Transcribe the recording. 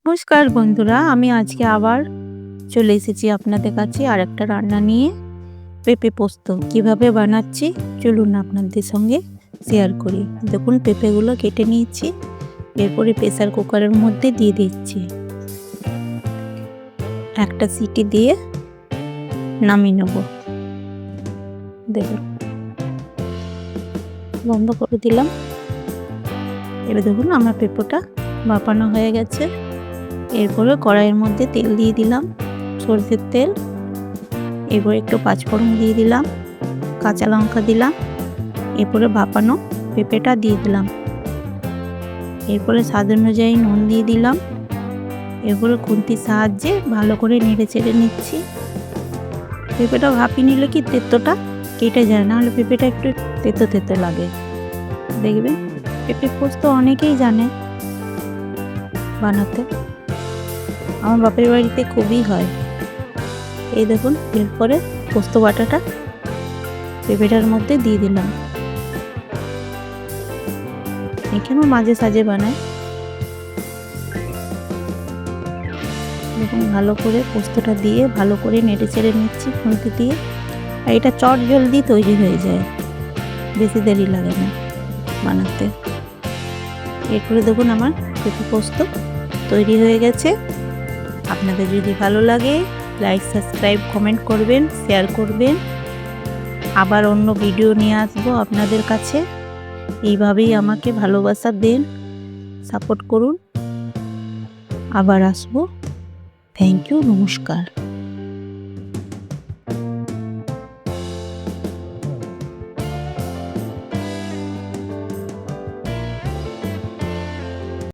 নমস্কার বন্ধুরা, আমি আজকে আবার চলে এসেছি আপনাদের কাছে আরেকটা রান্না নিয়ে। পেঁপে পোস্ত কিভাবে বানাচ্ছি চলুন আপনাদের সঙ্গে শেয়ার করি। দেখুন পেঁপেগুলো কেটে নিয়েছি, এরপরে প্রেসার কুকারের মধ্যে দিয়ে দিচ্ছি। একটা সিটি দিয়ে নামিয়ে নেব। দেখুন বন্ধ করে দিলাম। এবার দেখুন আমার পেঁপেটা ভাপানো হয়ে গেছে। এরপরে কড়াইয়ের মধ্যে তেল দিয়ে দিলাম, সরষের তেল। এরপর একটু পাঁচফোড়ন দিয়ে দিলাম, কাঁচা লঙ্কা দিলাম, এরপরে ভাপানো পেঁপেটা দিয়ে দিলাম। এরপরে স্বাদ অনুযায়ী নুন দিয়ে দিলাম। এরপরে খুন্তির সাহায্যে ভালো করে নেড়ে চেড়ে নিচ্ছি। পেঁপেটা ভাপিয়ে নিলে কি তেঁতোটা কেটে যায়, নাহলে পেঁপেটা একটু তেতো তেতো লাগে। দেখবেন পেঁপে পোস্ত অনেকেই জানে বানাতে, আমার বাপের বাড়িতে খুবই হয়। এই দেখুন এরপরে পোস্ত বাটাটা পেঁপেটার মধ্যে দিয়ে দিলাম। এখানেও মাঝে সাঝে বানায়। দেখুন ভালো করে পোস্তটা দিয়ে ভালো করে নেড়ে চেড়ে নিচ্ছি খুন্তি দিয়ে। আর এটা চট জলদি তৈরি হয়ে যায়, বেশি দেরি লাগে না বানাতে। এরপরে দেখুন আমার পেঁপে পোস্ত তৈরি হয়ে গেছে। আপনাদের যদি ভালো লাগে লাইক, সাবস্ক্রাইব, কমেন্ট করবেন, শেয়ার করবেন। আবার অন্য ভিডিও নিয়ে আসবো আপনাদের কাছে। এইভাবেই আমাকে ভালোবাসা দেন, সাপোর্ট করুন। আবার আসবো। থ্যাংক ইউ, নমস্কার।